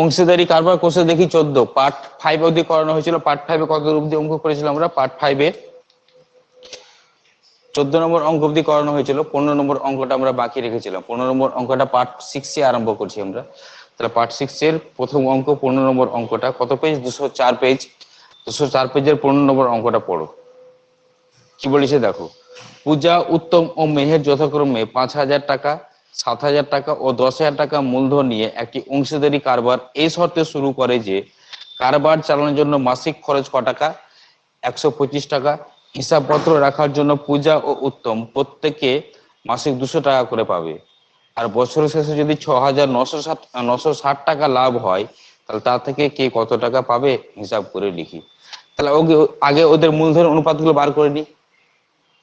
অংশীদারি কারবার কোর্সে দেখি 14 পার্ট 5 অবধি করানো হয়েছিল। পার্ট 5 কত অবধি অঙ্ক করেছিলাম আমরা? পার্ট 5 এ 14 নম্বর অঙ্ক অবধি করানো হয়েছিল। 15 নম্বর অঙ্কটা আমরা বাকি রেখেছিলাম। 15 নম্বর অঙ্কটা পার্ট 6 এ আরম্ভ করছি আমরা। তাহলে পার্ট 6 এর প্রথম অঙ্ক 15 নম্বর অঙ্কটা কত পেজ? 204 পেজ। 204 পেজের 15 নম্বর অঙ্কটা পড়ো। কি বলেছে দেখো, পূজা, উত্তম ও মেহের যথাক্রমে 5,000 টাকা, 7,000 টাকা ও 10,000 টাকা মূলধন নিয়ে একটি অংশীদারি কারবার এই শর্তে শুরু করে যে কারবার চালানোর জন্য মাসিক খরচ ক টাকা? 125 টাকা। হিসাবপত্র রাখার জন্য পূজা ও উত্তম প্রত্যেকে মাসিক 200 টাকা করে পাবে। আর বছরের শেষে যদি 6,960 টাকা লাভ হয়, তাহলে তা থেকে কে কত টাকা পাবে হিসাব করে লিখি। তাহলে আগে ওদের মূলধন অনুপাতগুলো বার করে নি,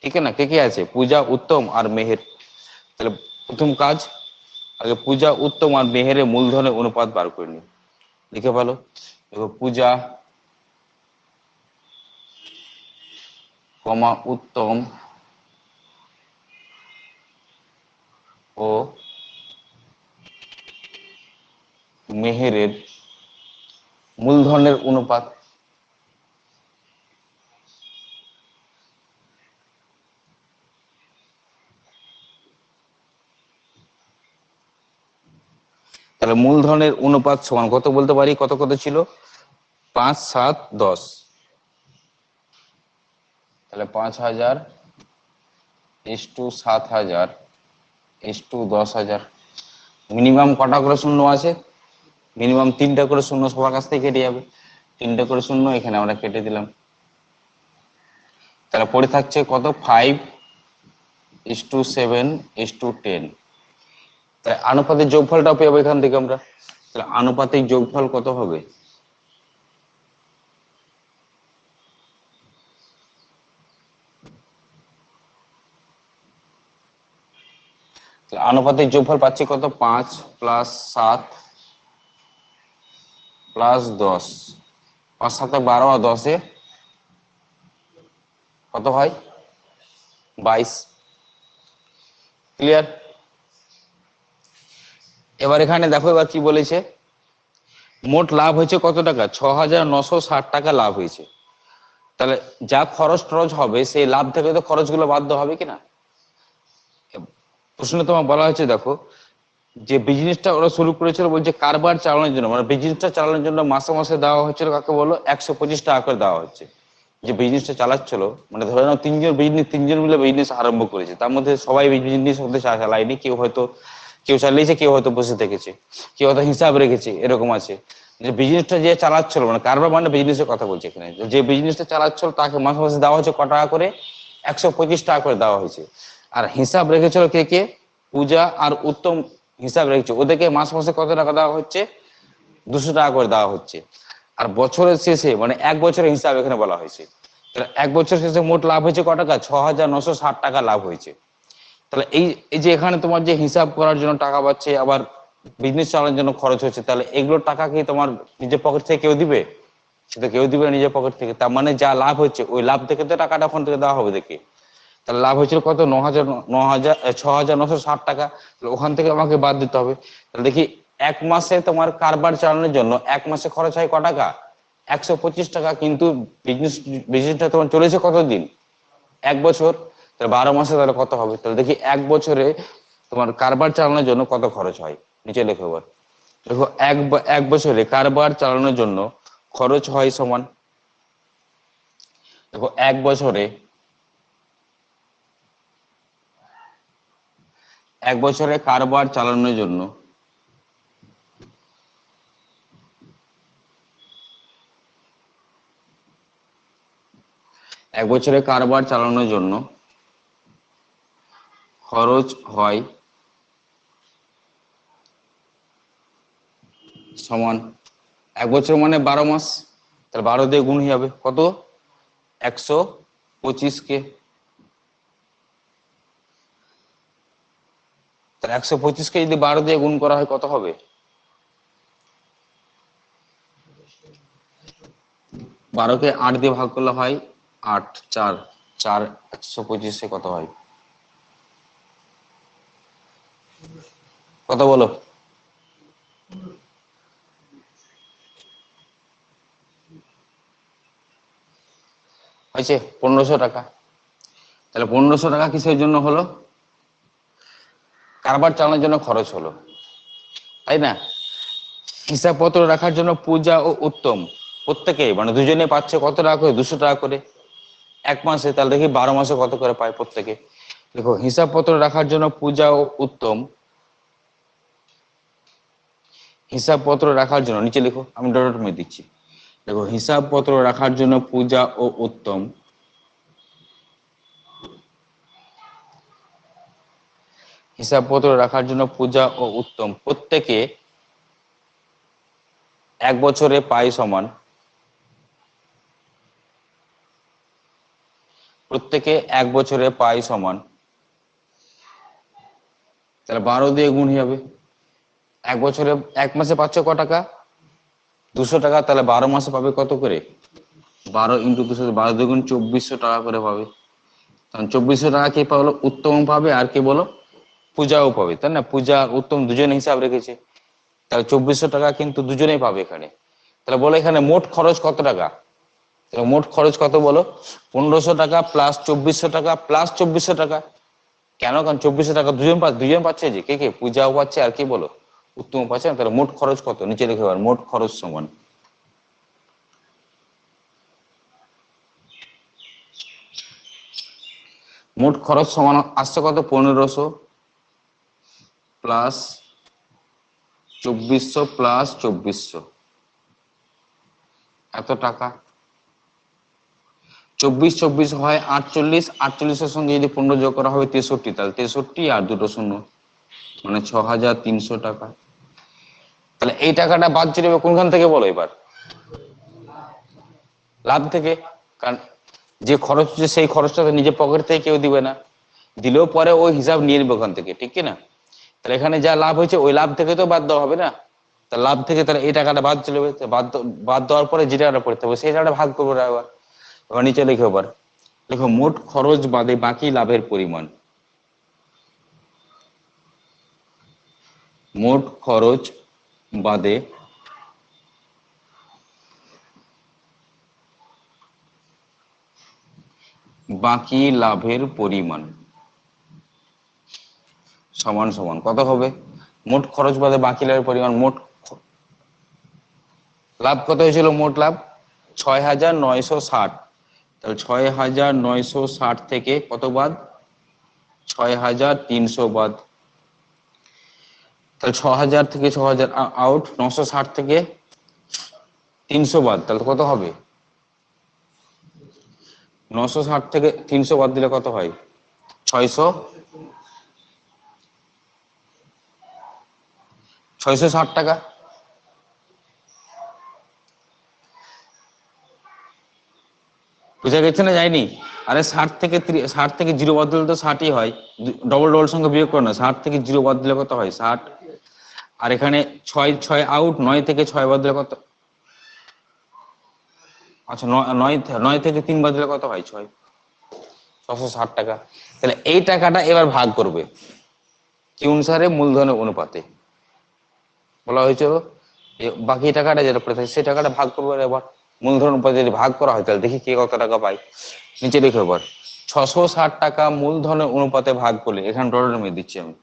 ঠিক আছে না? কে কে আছে? পূজা, উত্তম আর মেহের। তাহলে প্রথম কাজ, আগে পূজা, উত্তম আর মেহেরের মূলধনের অনুপাত বার করে নি। লিখে ভালো। দেখো, পূজা কমা উত্তম ও মেহেরের মূলধনের অনুপাত। তাহলে মূলধনের অনুপাত সমান কত বলতে পারি? কত কত ছিল? 5, 7, 10। তাহলে 5,000 ইস্টু 7,000 ইস্টু 10,000। মিনিমাম কটা করে শূন্য আছে? মিনিমাম 3টা করে শূন্য সবার কাছ থেকে কেটে যাবে। 3টে করে শূন্য এখানে আমরা কেটে দিলাম। তাহলে পড়ে থাকছে কত? 5:7:10। তাহলে আনুপাতিক যোগফলটা পেয়ে এখান থেকে আমরা। তাহলে আনুপাতিক যোগফল কত হবে? আনুপাতিক যোগফল পাচ্ছি কত? 5 + 7 + 10। 5 × 7 = 12 আর 10 এ কত হয়? 22। ক্লিয়ার? এবার এখানে দেখো, এবার কি বলেছে, মোট লাভ হয়েছে কত টাকা? 6,960 টাকা লাভ হয়েছে। তাহলে যা খরচ টরচ হবে সেই লাভ থেকে তো খরচগুলো বাধ্য হবে কিনা? প্রশ্ন তোমার বলা হয়েছে, দেখো, যে বিজনেসটা ওরা শুরু করেছিল বলছে কারবার চালানোর জন্য, মানে বিজনেসটা চালানোর জন্য মাসে মাসে দেওয়া হচ্ছিল কাকে বলো? 125 টাকা করে দেওয়া হচ্ছে। যে বিজনেসটা চালাচ্ছিল, মানে ধরে নাও তিনজন মিলে বিজনেস আরম্ভ করেছে, তার মধ্যে সবাই বিজনেস হতে চালায়নি। কেউ চালিয়েছে, কেউ হয়তো বসে থেকেছে, কেউ হয়তো হিসাব রেখেছে, এরকম আছে। যে বিজনেসটা যে চালাচ্ছিল, মানে কারবার মানে বিজনেসের কথা বলছে এখানে, যে বিজনেসটা চালাচ্ছিল তাকে মাসে মাসে দেওয়া হচ্ছে ক টাকা করে? 125 টাকা করে দেওয়া হয়েছে। আর হিসাব রেখেছিল কে কে? পূজা আর উত্তম হিসাব রেখেছে, ওদেরকে মাসে মাসে কত টাকা দেওয়া হচ্ছে? 200 টাকা করে দেওয়া হচ্ছে। আর বছরের শেষে, মানে এক বছরের হিসাব এখানে বলা হয়েছে, তাহলে এক বছর শেষে মোট লাভ হয়েছে ক টাকা? 6,960 টাকা লাভ হয়েছে। তাহলে এই যে এখানে তোমার যে হিসাব করার জন্য টাকা পাচ্ছে, আবার বিজনেস চালানোর জন্য খরচ হচ্ছে, তাহলে এগুলোর টাকা কি তোমার নিজের পকেট থেকে কেউ দিবে? সেটা কেউ দিবে না নিজের পকেট থেকে। তার মানে যা লাভ হচ্ছে ওই লাভ থেকে তো টাকাটা ওখান থেকে দেওয়া হবে দেখে। তাহলে লাভ হয়েছিল কত? 6,960 টাকা। তাহলে ওখান থেকে আমাকে বাদ দিতে হবে। তাহলে দেখি, এক মাসে তোমার কারবার চালানোর জন্য এক মাসে খরচ হয় ক টাকা? 125 টাকা। কিন্তু বিজনেসটা তোমার চলেছে কতদিন? 1 বছর। তাহলে 12 মাসে তাহলে কত হবে? তাহলে দেখি এক বছরে তোমার কারবার চালানোর জন্য কত খরচ হয়, নিচে লেখো এবার। দেখো, এক বছরে কারবার চালানোর জন্য খরচ হয় সমান, দেখো এক বছরে কারবার চালানোর জন্য খরচ হয় সমান, এক বছর মানে 12 মাস, তাহলে 12 দিয়ে গুণ হয়ে যাবে কত? 125 কে। তাহলে 125কে যদি 12 দিয়ে গুণ করা হয় কত হবে? 12কে 8 দিয়ে ভাগ করলে হয় 8, 4, 4, 125 কত হয়? কত বলো? হয়েছে 1500 টাকা। তাহলে 1500 টাকা কিসের জন্য হলো? কারবার চালানোর জন্য খরচ হলো, তাই না? হিসাবপত্র রাখার জন্য পূজা ও উত্তম প্রত্যেকেই মানে দুজনে পাচ্ছে কত টাকা করে? 200 টাকা করে এক মাসে। তাহলে দেখি 12 মাসে কত করে পায় প্রত্যেকে। দেখো হিসাবপত্র রাখার জন্য পূজা ও উত্তম, হিসাবপত্র রাখার জন্য নিচে লিখো, আমি ডট ডট মেরে দিচ্ছি। দেখো হিসাবপত্র রাখার জন্য পূজা ও উত্তম, হিসাবপত্র রাখার জন্য পূজা ও উত্তম প্রত্যেকে 1 বছরে পায় সমান, প্রত্যেকে 1 বছরে পায় সমান। তাহলে 12 দিয়ে গুণ হবে। 1 বছরে 1 মাসে পাচ্ছে ক টাকা? 200 টাকা। তাহলে 12 মাসে পাবে কত করে? 12 ইন্টু 200, 12 দুগুণ 2400 টাকা করে পাবে। তখন 2400 টাকা কে পাবো? উত্তম পাবে, আর কে বলো? পূজাও পাবে, তাই না? পূজা আর উত্তম দুজনে হিসাব রেখেছে, তাহলে 2400 টাকা কিন্তু দুজনেই পাবে এখানে। তাহলে বলো এখানে মোট খরচ কত টাকা? তাহলে মোট খরচ কত বলো? 1500 টাকা প্লাস 2400 টাকা প্লাস 2400 টাকা। কেন? কারণ 2400 টাকা দুজন পাচ্ছে, যে কে কে? পূজাও পাচ্ছে আর কি বলো? উত্তম পাচ্ছে না। তাহলে মোট খরচ কত নিচে লিখে দেওয়ার, মোট খরচ সমান মোট খরচ সমান আসছে কত? 1500 প্লাস 2400 প্লাস 2400 এত টাকা। 24 24 হয় 48, 48-এর সঙ্গে যদি 15 যোগ করা হবে 63, তাহলে 63 আর দুটো শূন্য মানে 6300 টাকা। তাহলে এই টাকাটা বাদ চলে যাবে কোনখান থেকে বলো এবার? লাভ থেকে। কারণ যে খরচ হচ্ছে সেই খরচটা তো নিজের পকেট থেকে কেউ দিবে না, দিলেও পরে ওই হিসাব নিয়ে নেবে ওখান থেকে, ঠিক কি না? তাহলে এখানে যা লাভ হয়েছে ওই লাভ থেকে তো বাদ দেওয়া হবে না। তা লাভ থেকে তাহলে এই টাকাটা বাদ চলে যাবে, বাদ দেওয়ার পরে যে টাকাটা পড়তে হবে সেই টাকাটা ভাগ করবো না। এবার এবার নিচে লিখো, এবার দেখো মোট খরচ বাদে বাকি লাভের পরিমাণ, মোট খরচ বাদে বাকি লাভের পরিমাণ সমান সমান কত হবে? মোট খরচ বাদে বাকি লাভের পরিমাণ, মোট লাভ কত হয়েছিল? মোট লাভ 6960। তাহলে 6960 থেকে কত বাদ? 6300 বাদ। তাহলে 6000 থেকে 6000 আউট, 960 থেকে 300 বাদ, তাহলে কত হবে? 960 থেকে 300 বাদ দিলে কত হয়? 660 টাকা। বুঝা গেছে না? যায়নি? আরে 60 থেকে 0 বাদ দিলে তো 60ই হয়। ডবল ডবল সঙ্গে বিয়োগ করো না, 60 থেকে 0 বাদ দিলে কত হয়? 60। আর এখানে 6 6 আউট, 9 থেকে 6 বাদ দিলে কত? আচ্ছা 9 থেকে 3 বাদ দিলে কত হয়? 6। 660 টাকা। তাহলে এই টাকাটা এবার ভাগ করবে কি অনুসারে? মূলধনের অনুপাতে। বলা হয়েছিল বাকি টাকাটা যেটা পড়ে থাকে সেই টাকাটা ভাগ করবে। এবার মূলধন অনুপাতে যদি ভাগ করা হয় তাহলে দেখি কে কত টাকা পায়। নিচে দেখো এবার 660 টাকা মূলধনের অনুপাতে ভাগ করলে, এখানে ডলার মেয়ে দিচ্ছি আমি,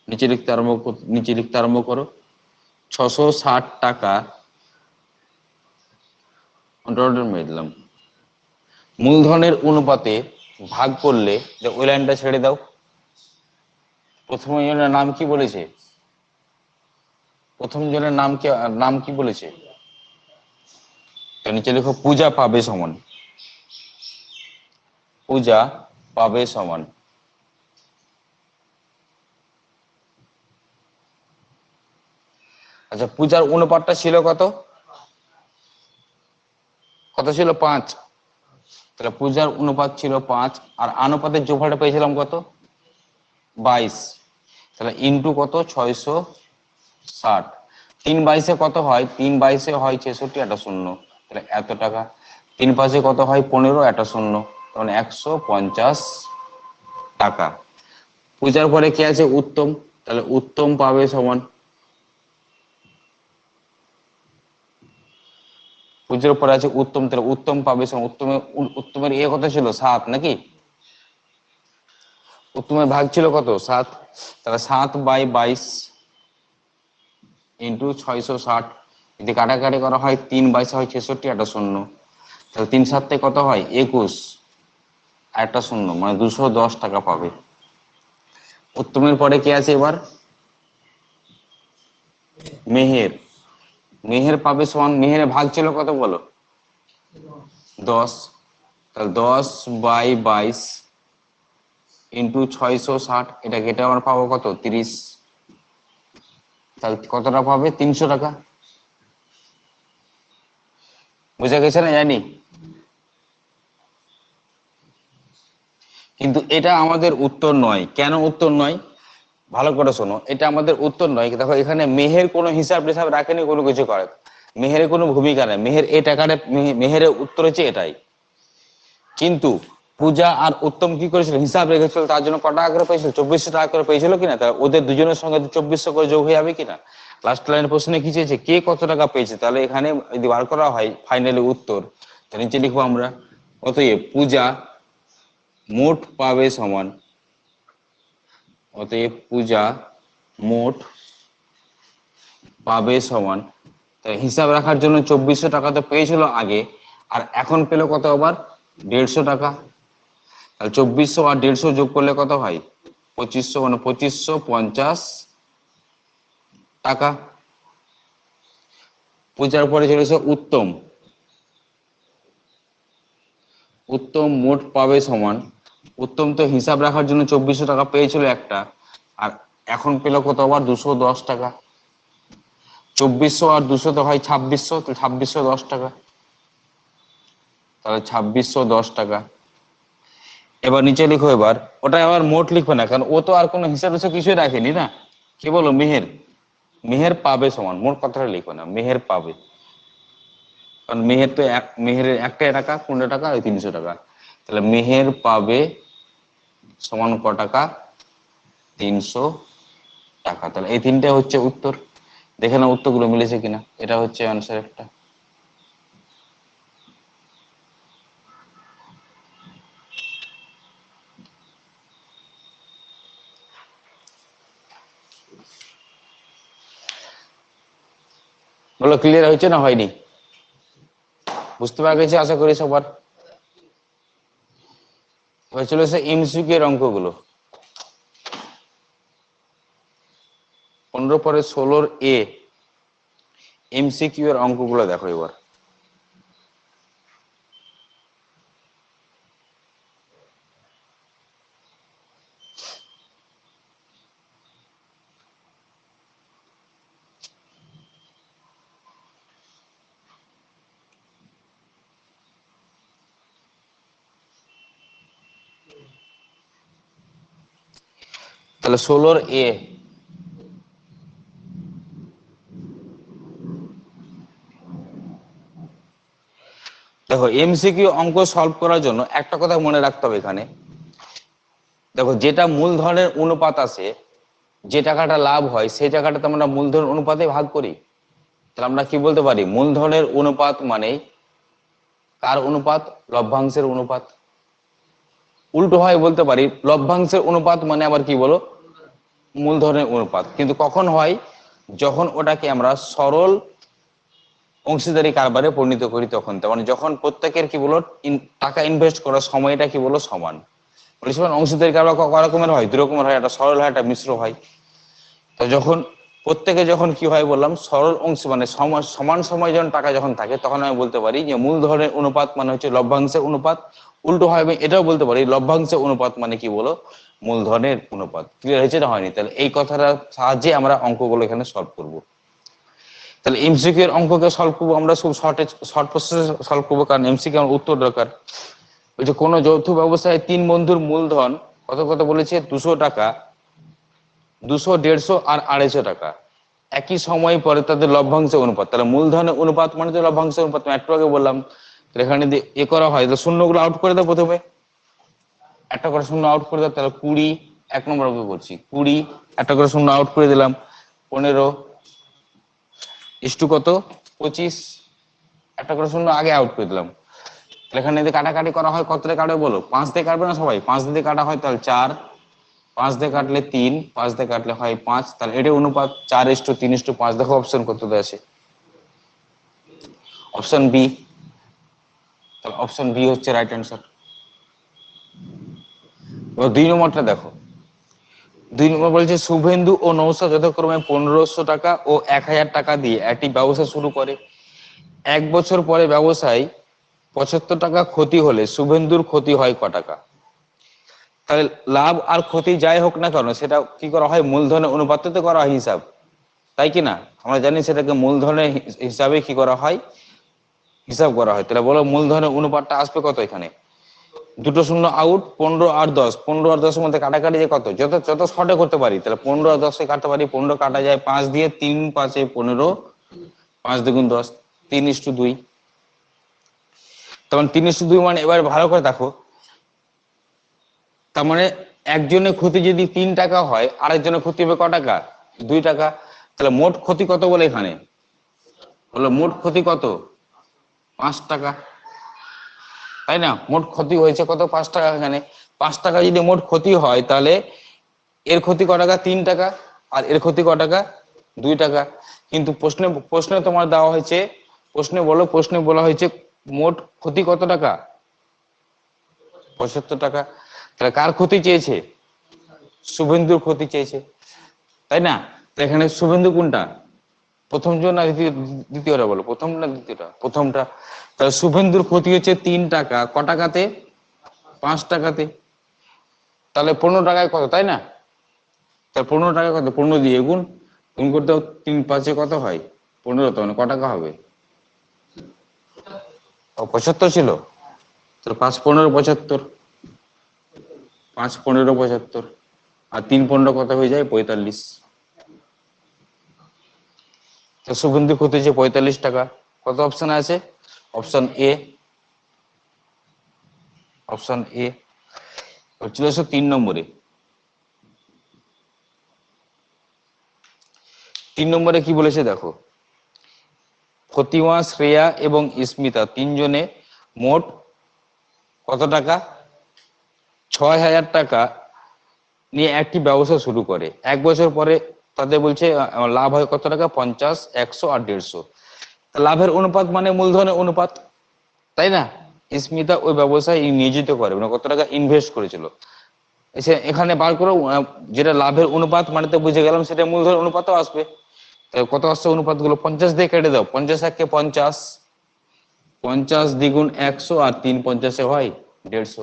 নিচে লিখতে আরম্ভ করো। 660 টাকা ডলার মেয়ে দিলাম মূলধনের অনুপাতে ভাগ করলে, যে ওই লাইনটা ছেড়ে দাও। প্রথম জনের নাম কি বলেছে? প্রথম জনের নাম কি বলেছে? তো নিচে লিখো পূজা পাবে সমান, পূজা পাবে সমান। আচ্ছা পূজার অনুপাতটা ছিল কত? কত ছিল? 5। তাহলে পূজার অনুপাত ছিল 5, আর আনুপাতের যোগফলটা পেয়েছিলাম কত? 22। তাহলে ইন্টু কত? 660। 3 22-এ কত হয়? 3 22-এ হয় 66, একটা শূন্য, তাহলে এত টাকা। 3 5-এ কত হয়? 15, একটা শূন্য, তখন 150 টাকা। পূজার পরে কি আছে? উত্তম। তাহলে উত্তম পাবে সমান পূজার পরে আছে উত্তম, তাহলে উত্তম পাবে সমান উত্তমের কত ছিল 7 নাকি? উত্তমের ভাগ ছিল কত 7, তাহলে 7/22 ইন্টু 660, যদি কাটাকাটি করা হয় 3/22 হয় 66, একটা শূন্য, তাহলে 3/7 কত হয় 21, একটা শূন্য, মানে 210 টাকা পাবে। উত্তমের পরে কি আছে এবার মেহের। মেহের পাবে সমান, মেহেরের ভাগ ছিল কত বলো 10, তাহলে 10/22 ইন্টু 660, এটা কেটে আমরা পাবো কত 30, তাহলে কতটা পাবে 300 টাকা। বুঝা গেছে না জানি? কিন্তু এটা আমাদের উত্তর নয়। কেন উত্তর নয় ভালো করে শোনো, এটা আমাদের উত্তর নয়। দেখো এখানে মেহের কোনো হিসাব টিসাব রাখেনি, কোনো কিছু করে, মেহেরের কোনো ভূমিকা নেই, মেহের এই টাকাটা, মেহেরের উত্তর হচ্ছে এটাই। কিন্তু পূজা আর উত্তম কি করেছিল হিসাব রেখেছিল, তার জন্য কত টাকা করে পেয়েছিল 2400 টাকা করে পেয়েছিল কিনা, তা ওদের দুজনের সঙ্গে 2400 করে যোগ হয়ে যাবে কিনা। লাস্ট লাইনের প্রশ্নে কি চেয়েছে কে কত টাকা পেয়েছে, তাহলে এখানে যদি বার করা হয় ফাইনালি উত্তর, তাহলে নিচে লিখবো আমরা অতএব পূজা মোট পাবে সমান, অতএব পূজা মোট পাবে সমান, তাই হিসাব রাখার জন্য 2400 টাকা তো পেয়েছিল আগে, আর এখন পেলো কত আবার 150 টাকা। তাহলে 2400 আর 150 যোগ করলে কত হয় 2500, মানে 2550 টাকা। পূজার পরে চলেছে উত্তম। উত্তম মোট পাবে সমান, উত্তম তো হিসাব রাখার জন্য 2400 টাকা পেয়েছিল একটা, আর এখন পেল কত আবার 210 টাকা। 2400 আর 200 তো হয় 2600, তো 2610 টাকা, তাহলে 2610 টাকা। এবার নিচে লিখো, এবার ওটা আবার মোট লিখবে না, কারণ ও তো আর কোনো হিসাব টিসাব কিছুই রাখেনি না। কি বলো মেহের, মেহের পাবে সমান, মোট কথাটা লিখবে না, মেহের পাবে, কারণ মেহের তো মেহেরের একটাই টাকা, কোনটা টাকা ওই 300 টাকা, তাহলে মেহের পাবে সমান ক টাকা 300 টাকা। তাহলে এই তিনটা হচ্ছে উত্তর। দেখে না উত্তরগুলো মিলেছে কিনা, এটা হচ্ছে আনসার একটা। বলো ক্লিয়ার হয়েছে না হয়নি? বুঝতে পারা গেছে আশা করি সবার। এবার চলে এসে এমসিকিউ এর অঙ্কগুলো। 15 পরে 16 এমসিকিউ এর অঙ্কগুলো দেখো এবার। তাহলে 16 দেখো এমসিকিউ অঙ্ক সলভ করার জন্য একটা কথা মনে রাখতে হবে এখানে। দেখো যেটা মূলধনের অনুপাত আছে, যে টাকাটা লাভ হয় সেই টাকাটা তো আমরা মূলধনের অনুপাতে ভাগ করি। তাহলে আমরা কি বলতে পারি মূলধনের অনুপাত মানে কার অনুপাত, লভ্যাংশের অনুপাত। উল্টো হয় বলতে পারি লভ্যাংশের অনুপাত মানে আবার কি বলো মূলধনের অনুপাত। কিন্তু কখন হয় যখন ওটাকে আমরা সরল অংশীদারি কারবারে পরিণত করি তখন, তার মানে যখন প্রত্যেকের কি বলো টাকা ইনভেস্ট করার সময়টা কি বলো সমান। বলেছিলাম অংশীদারি কারবার ক রকমের হয়, 2 রকমের হয়, একটা সরল হয় একটা মিশ্র হয়। তো যখন প্রত্যেকে যখন কি হয় বললাম সরল অংশ মানে সমান সময় যখন টাকা যখন থাকে তখন আমি বলতে পারি যে মূলধনের অনুপাত মানে হচ্ছে লভ্যাংশের অনুপাত। উল্টো হয় আমি এটাও বলতে পারি লভ্যাংশের অনুপাত মানে কি বলো মূলধনের অনুপাত। ক্লিয়ার হয়েছে না হয়নি? তাহলে এই কথাটার সাহায্যে আমরা অঙ্কগুলো এখানে সলভ করব। তাহলে এমসিকিউ এর অঙ্ককে সলভ করবো আমরা খুব শর্ট প্রসেসে সলভ করবো, কারণ এমসিকিউ আমার উত্তর দরকার। ওই যে কোনো যৌথ ব্যবস্থায় 3 বন্ধুর মূলধন কত কত বলেছে 200 টাকা, 200, 150 আর 250 টাকা। একই সময় পরে তাদের লভ্যাংশের অনুপাত, তাহলে মূলধনের অনুপাত মানে তো লভ্যাংশের অনুপাত, আমি একটু আগে বললাম। এখানে যদি করা হয় তো শূন্যগুলো আউট করে দাও, প্রথমে একটা করে শূন্য আউট করে দাও, তাহলে 20, 1 নম্বর অঙ্ক করছি 20, একটা করে শূন্য আউট করে দিলাম 15 ইস্টু কত 25, একটা করে শূন্য আগে আউট করে দিলাম। এখানে যদি কাটাকাটি করা হয় কত দিয়ে কাটবে বলো? 5 দিয়ে কাটবে না সবাই? 5 দিয়ে কাটা হয় তাহলে 4, 5 দিয়ে কাটলে 3, 5 দিয়ে কাটলে হয় 5, তাহলে এটা অনুপাত 4:3:5। দেখো অপশন কত দেওয়া আছে, অপশন বি। তাহলে অপশন বি হচ্ছে রাইট অ্যান্সার। এবার 2 নম্বরটা দেখো। 2 নম্বর বলছে শুভেন্দু ও নৌশাদ যথাক্রমে 1500 টাকা ও 1000 টাকা দিয়ে একটি ব্যবসা শুরু করে। 1 বছর পরে ব্যবসায় 75 টাকা ক্ষতি হলে শুভেন্দুর ক্ষতি হয় ক টাকা? তাহলে লাভ আর ক্ষতি যাই হোক না কেন সেটা কি করা হয়? মূলধনের অনুপাতে করা হয় হিসাব, তাই কি না? আমরা জানি সেটাকে মূলধনের হিসাবে কি করা হয়? হিসাব করা হয়। তাহলে বলো মূলধনের অনুপাতটা আসবে কত এখানে? দুটো শূন্য আউট, 15 আর 10। 15 আর 10 এর মধ্যে কাটাকাটি যে কত, যত যত শর্টে করতে পারি। তাহলে 15 আর 10 কাটতে পারি, 15 কাটা যায় 5 দিয়ে, 3 5 15, 5 2 10, 3:2। তখন 3:2 মানে এবার ভালো করে দেখো, তার মানে একজনের ক্ষতি যদি 3 টাকা হয় আরেকজনের ক্ষতি হবে ক টাকা? 2 টাকা। তাহলে মোট ক্ষতি কত বলে এখানে? বলো মোট ক্ষতি কত? 5 টাকা, তাই না? মোট ক্ষতি হয়েছে কত? 5 টাকা। এখানে 5 টাকা যদি মোট ক্ষতি হয় তাহলে এর ক্ষতি ক টাকা? 3 টাকা। আর এর ক্ষতি ক টাকা? 2 টাকা। কিন্তু প্রশ্নে প্রশ্নে তোমার দেওয়া হয়েছে, প্রশ্নে বলো, প্রশ্নে বলা হয়েছে মোট ক্ষতি কত টাকা? 75 টাকা। তাহলে কার ক্ষতি চেয়েছে? শুভেন্দুর ক্ষতি চেয়েছে, তাই না? তো এখানে শুভেন্দু কোনটা, প্রথমটা না দ্বিতীয়টা? বলো প্রথম না দ্বিতীয়টা? প্রথমটা। তাহলে শুভেন্দুর ক্ষতি হচ্ছে 3 টাকা, ক টাকাতে? 5 টাকাতে। তাহলে 15 টাকায় কত, তাই না? তাহলে 15 টাকা কত? 15 দিয়ে গুণ, গুণ করতে 3 5 কত হয়? 15। তো মানে ক টাকা হবে? ও 75 ছিল। তাহলে 5 15 75, 5 15 75, আর 3 15 কত হয়ে যায়? 45। তো শুভেন্দু ক্ষতি হচ্ছে 45 টাকা। কত অপশন আছে? Option A, option A. চলে এসো 3 নম্বরে। 3 নম্বরে কি বলেছে দেখো, ফতিমা, শ্রেয়া এবং স্মিতা তিনজনে মোট কত টাকা? 6000 টাকা নিয়ে একটি ব্যবসা শুরু করে। 1 বছর পরে তাদের বলছে লাভ হয় কত টাকা? 50, 100 আর 150। লাভের অনুপাত মানে মূলধনের অনুপাত, তাই না? স্মিতা ওই ব্যবসায় নিয়োজিত করে, মানে কত টাকা ইনভেস্ট করেছিল। এখানে বার করো, যেটা লাভের অনুপাত মানে তো বুঝে গেলাম সেটা মূলধনের অনুপাতও আসবে। কত আসছে অনুপাত গুলো? 50 দিয়ে কেটে দাও, 50 1 50, 50 দ্বিগুণ 100, আর 3 50 হয় 150।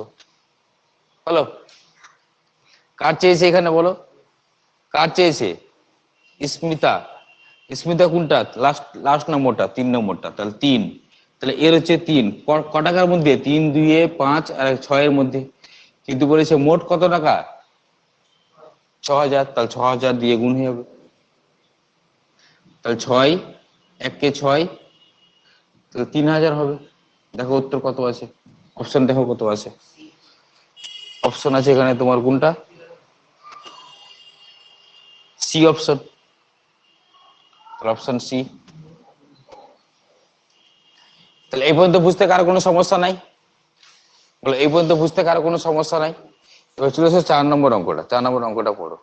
হলো? কার চেয়েছে এখানে বলো, কার চেয়েছে? স্মিতা। স্মিতা কোনটা? লাস্ট লাস্ট নম্বরটা, 3 নম্বরটা। তাহলে 3, তাহলে এর হচ্ছে 3 ক টাকার মধ্যে? 3 2 5 আর 6 এর মধ্যে। কিন্তু বলেছে মোট কত টাকা? 6000। তাহলে 6000 দিয়ে গুণ হয়ে যাবে। তাহলে 6 1 6, তাহলে 3000 হবে। দেখো উত্তর কত আছে, অপশন দেখো কত আছে। অপশন আছে এখানে তোমার কোনটা? C option. তাহলে অপশন সি। তাহলে এই পর্যন্ত বুঝতে কারো কোনো সমস্যা নাই? বলো এই পর্যন্ত বুঝতে কারো কোনো সমস্যা নাই? এবার চলে এসো 4 নম্বর অঙ্কটা। 4 নম্বর অঙ্কটা পড়ো।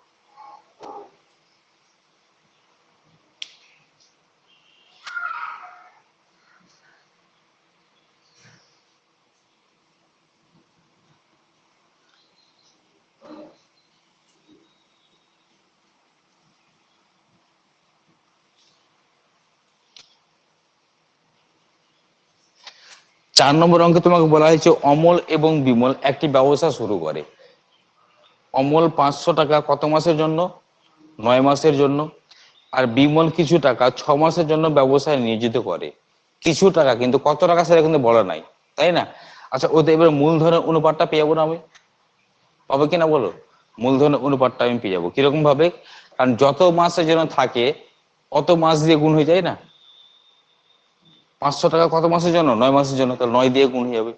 4 নম্বর অঙ্কে তোমাকে বলা হয়েছে অমল এবং বিমল একটি ব্যবসা শুরু করে। অমল 500 টাকা কত মাসের জন্য? 9 মাসের জন্য। আর বিমল কিছু টাকা 6 মাসের জন্য ব্যবসায় নিয়োজিত করে। কিছু টাকা, কিন্তু কত টাকা সেটা কিন্তু বলা নাই, তাই না? আচ্ছা ওদের এবার মূলধনের অনুপাতটা পেয়ে যাবো না আমি? পাবো কিনা বলো? মূলধনের অনুপাতটা আমি পেয়ে যাবো কিরকম ভাবে? কারণ যত মাসের জন্য থাকে অত মাস দিয়ে গুণ হয়ে যায় না। 500 টাকা কত মাসের জন্য? 9 মাসের জন্য। তাহলে 9 দিয়ে গুণ হয়ে যাবে।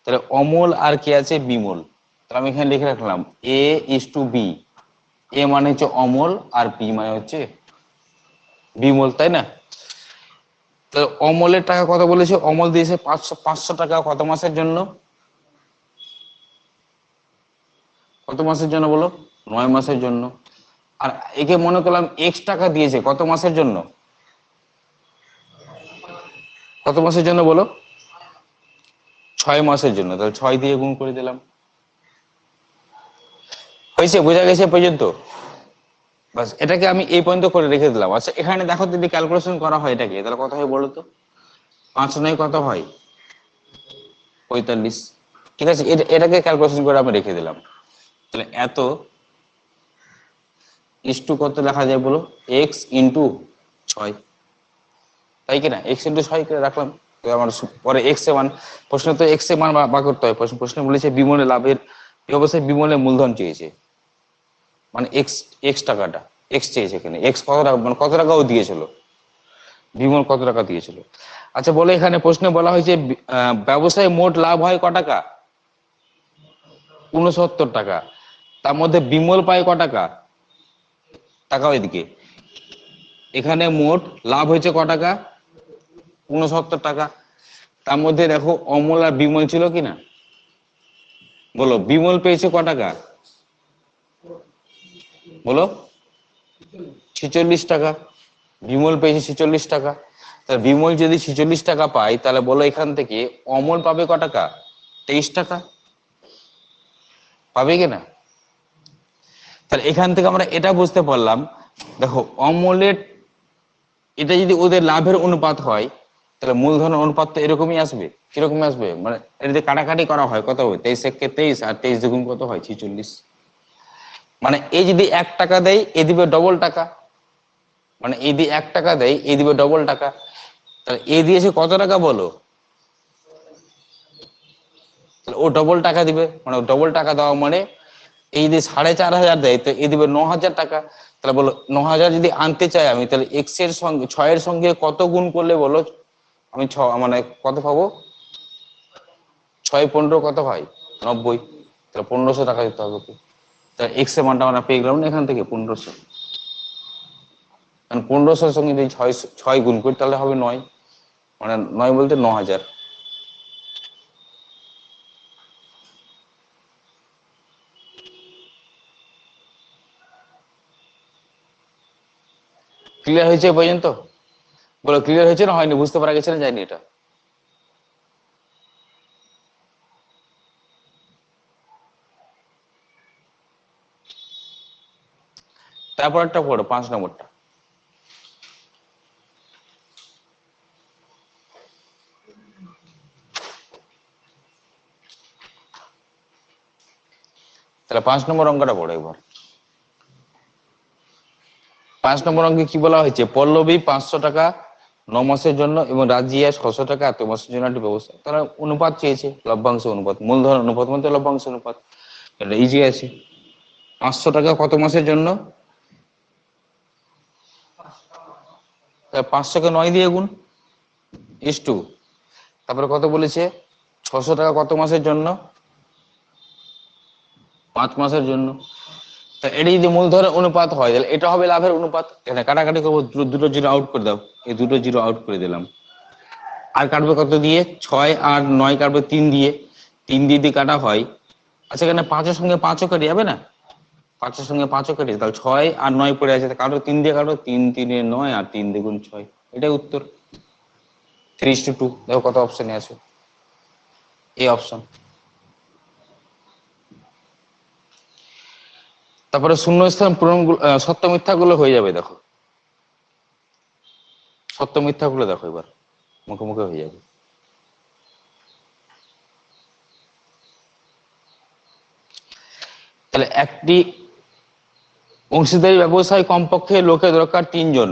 তাহলে অমল আর কে আছে? বিমল। তাহলে আমি এখানে লিখে রাখলাম এ ইস টু বি। এ মানে হচ্ছে অমল আর বি মানে হচ্ছে বিমল, তাই না? তো অমলের টাকা কত বলেছে? অমল দিয়েছে 500 টাকা কত মাসের জন্য? কত মাসের জন্য বলো? 9 মাসের জন্য। আর একে মনে করলাম এক্স টাকা দিয়েছে কত মাসের জন্য? কত মাসের জন্য বলো? 6 মাসের জন্য। তাহলে 6 দিয়ে গুণ করে দিলাম। হয়েছে? বোঝা গেছে পর্যন্ত? বাস, এটাকে আমি এই পর্যন্ত করে রেখে দিলাম। আচ্ছা এখানে দেখো যদি ক্যালকুলেশন করা হয় এটাকে, তাহলে কত হয় বলো তো? 5 9 কত হয়? 45। ঠিক আছে, এটাকে ক্যালকুলেশন করে আমি রেখে দিলাম। তাহলে এত ইস টু কত লেখা যায় বলো? এক্স ইন্টু 6, তাই কিনা? এক্স ইন্টু 6 করে রাখলাম। তো আমার পরে এক্স এর মান, প্রশ্ন তো এক্স এর মান বার করতে হয়। প্রশ্ন বলেছে বিমলের লাভের, এই অবস্থায় বিমলের মূলধন চেয়েছে, মানে এক্স, এক্স টাকাটা এক্স চেয়েছে। এখানে এক্স কত টাকা, মানে কত টাকা ও দিয়েছিল, বিমল কত টাকা দিয়েছিল। আচ্ছা বলে এখানে প্রশ্নে বলা হয়েছে ব্যবসায় মোট লাভ হয় ক টাকা? 69 টাকা। তার মধ্যে বিমল পায় ক টাকা? টাকা ওইদিকে, এখানে মোট লাভ হয়েছে ক টাকা? 69 টাকা। তার মধ্যে দেখো অমল আর বিমল ছিল কিনা, বলো বিমল পেয়েছে ক টাকা বলো? 46 টাকা। বিমল পেয়েছে 46 টাকা। তাহলে বিমল যদি 46 টাকা পায়, তাহলে বলো এখান থেকে অমল পাবে ক টাকা? 23 টাকা। পাবে কিনা? তাহলে এখান থেকে আমরা এটা বুঝতে পারলাম, দেখো অমলের, এটা যদি ওদের লাভের অনুপাত হয়, তাহলে মূলধনের অনুপাত তো এরকমই আসবে। কিরকম আসবে? মানে এটা যদি কাটাকাটি করা হয় কত হবে? 23 আর 23 দ্বিগুণ কত হয়? 46। মানে এই যদি 1 টাকা দেয় এ দিবে ডবল টাকা, মানে এই দিয়ে 1 টাকা দেয় এ দিবে ডবল টাকা। তাহলে এ দিয়েছে কত টাকা বলো? তাহলে ও ডবল টাকা দিবে, মানে ডবল টাকা দেওয়া মানে এই যে 4,500 দেয়, তো এ দিবে 9,000 টাকা। তাহলে বলো 9,000 যদি আনতে চাই আমি, তাহলে এক্স এর সঙ্গে 6 এর সঙ্গে কত গুণ করলে বলো আমি মানে কত পাবো? 6 15 কত হয়? 90। তাহলে 1500 টাকা দিতে হবে কি? তাহলে এক্স এর মানটা আমরা পেয়ে গেলাম না এখান থেকে 1500। কারণ 1500 সঙ্গে যদি ছয় ছয় গুণ করি তাহলে হবে 9, মানে 9 বলতে 9,000। ক্লিয়ার হয়েছে এই পর্যন্ত? বলো ক্লিয়ার হয়েছে না হয়নি? বুঝতে পারা গেছে না যায়নি এটা? তারপর একটা পড়ো 5 নম্বরটা। তাহলে 5 নম্বর অঙ্কটা পড়ো একবার। 5 নম্বর অঙ্কে কি বলা হয়েছে? পল্লবী 500 টাকা 9 মাসের জন্য এবং রাজিয়া 600 টাকা 1 মাসের জন্য একটা ব্যবস্থা। তারা অনুপাত চেয়েছে, লভ্যাংশ অনুপাত, মূলধন অনুপাত মানে লভ্যাংশ অনুপাত। এটা ইজি আছে। 500 টাকা কত মাসের জন্য? 500কে 9 দিয়ে গুণ, ইস টু, তারপরে কত বলেছে? 600 টাকা কত মাসের জন্য? 5 মাসের জন্য। তা এটা যদি মূলধনের অনুপাত হয়, তাহলে এটা হবে লাভের অনুপাত। এখানে কাটাকাটি করবো, দুটো জিরো আউট করে দাও, এই দুটো জিরো আউট করে দিলাম। আর কাটবে কত দিয়ে? 6 আর 9 কাটবে 3 দিয়ে, 3 দিয়ে যদি কাটা হয়, আচ্ছা এখানে 5-এর সঙ্গে 5ও কেটে যাবে না? 5-এর সঙ্গে 5ও কেটে, তাহলে 6 আর 9 পড়ে আছে, কাটো 3 দিয়ে কাটো, 3 3 9 আর 3 দ্বিগুণ 6। এটাই উত্তর। 3:2। দেখো কত অপশনে আছে, এই অপশন। তারপরে শূন্যস্থান পূরণ, সত্য মিথ্যা গুলো হয়ে যাবে। দেখো সত্য মিথ্যা গুলো দেখো এবার মুখে মুখে হয়ে যাবে। তাহলে একটি অংশীদারি ব্যবসায় কমপক্ষে লোকের দরকার 3 জন,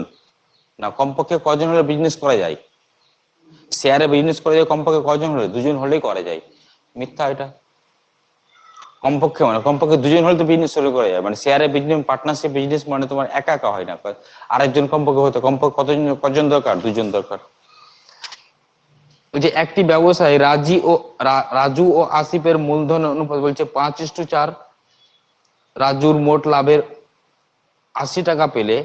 না কমপক্ষে কজন হলে বিজনেস করা যায়? শেয়ারে বিজনেস করা যায় কমপক্ষে কজন হলে? 2জন হলেই করা যায়। মিথ্যা এটা। কমপক্ষে মানে কমপক্ষে 2জন হলে তো বিজনেস শুরু করা যায়, মানে শেয়ারে বিজনেস, পার্টনারশিপ বিজনেস মানে তোমার একা একা হয় না, আরেকজন কমপক্ষে হতে, কমপক্ষে কতজন, কজন দরকার? 2জন দরকার। ওই যে একটি ব্যবসায় রাজু ও আসিফের মূলধন অনুপাত বলছে 5:4। রাজুর মোট লাভের 80 টাকা পেলে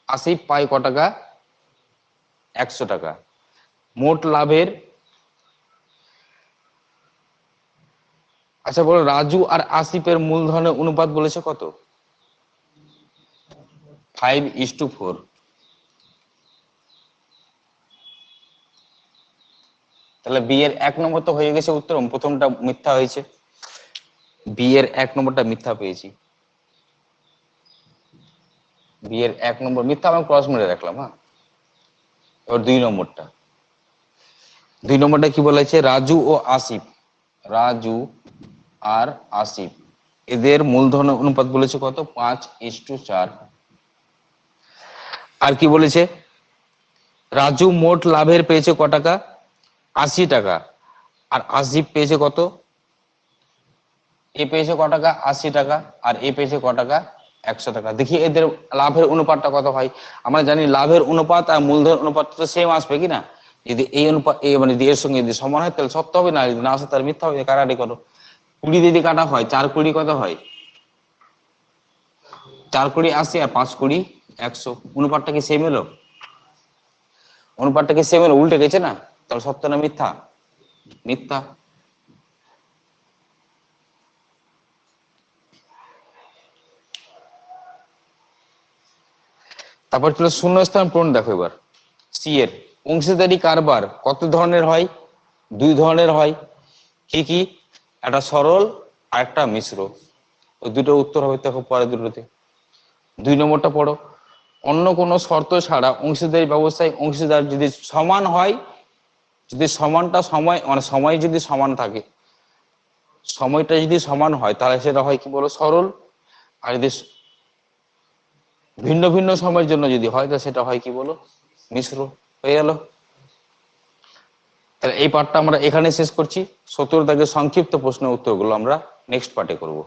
আসিফ পায় ক টাকা? 100 টাকা। মোট লাভের, আচ্ছা বলো রাজু আর আসিফের মূলধনের অনুপাত বলেছে কত? 5:4। তাহলে বি এর 1 নম্বর তো হয়ে গেছে উত্তর, প্রথমটা মিথ্যা হয়েছে, বি এর 1 নম্বরটা মিথ্যা পেয়েছি, বি এর 1 নম্বর মিথ্যা, আমি ক্রস মেরে রাখলাম। হ্যাঁ, এবার 2 নম্বরটা, 2 নম্বরটা কি বলেছে? রাজু ও আসিফ, রাজু আর আসিফ এদের মূলধনের অনুপাত বলেছে কত? 5:4। আর কি বলেছে? রাজু মোট লাভের পেয়েছে ক টাকা? 80 টাকা। আর আসিফ পেয়েছে কত? এ পেয়েছে ক টাকা? 80 টাকা। আর এ পেয়েছে ক টাকা? 100 টাকা। দেখি এদের লাভের অনুপাতটা কত হয়। আমরা জানি লাভের অনুপাত আর মূলধন অনুপাত তো সেম আসবে কি না? যদি এই অনুপাত মানে এর সঙ্গে যদি সমান হয় তাহলে সত্য হবে, না যদি না আসে তাহলে মিথ্যা হবে। কাটাকাটি করো, 20 যদি কাটা হয় 4 কত হয়? 4 80 আর 5 100। অনুপাতটা কি সেম এলো? অনুপাতটা কি সেম এলো? উল্টে গেছে না? তাহলে সত্য না মিথ্যা? মিথ্যা। তারপর চলো শূন্যস্থান পূরণ দেখো এবার। সি এর অংশীদারি কারবার কত ধরনের হয়? 2 ধরনের হয়। কি কি? একটা সরল আর একটা মিশ্র। ওই দুটো উত্তর হবে দেখো পরে দুটোতে। 2 নম্বরটা পড়ো। অন্য কোনো শর্ত ছাড়া অংশীদারি ব্যবস্থায় অংশীদার যদি সমান হয়, যদি সমানটা সময় মানে সময় যদি সমান থাকে, সময়টা যদি সমান হয় তাহলে সেটা হয় কি বলো? সরল। আর যদি ভিন্ন ভিন্ন সময়ের জন্য যদি হয় তাহলে সেটা হয় কি বলো? মিশ্র। হয়ে গেল। তাহলে এই পার্টটা আমরা এখানে শেষ করছি। 17 দাগের সংক্ষিপ্ত প্রশ্নের উত্তরগুলো আমরা নেক্সট পার্টে করব।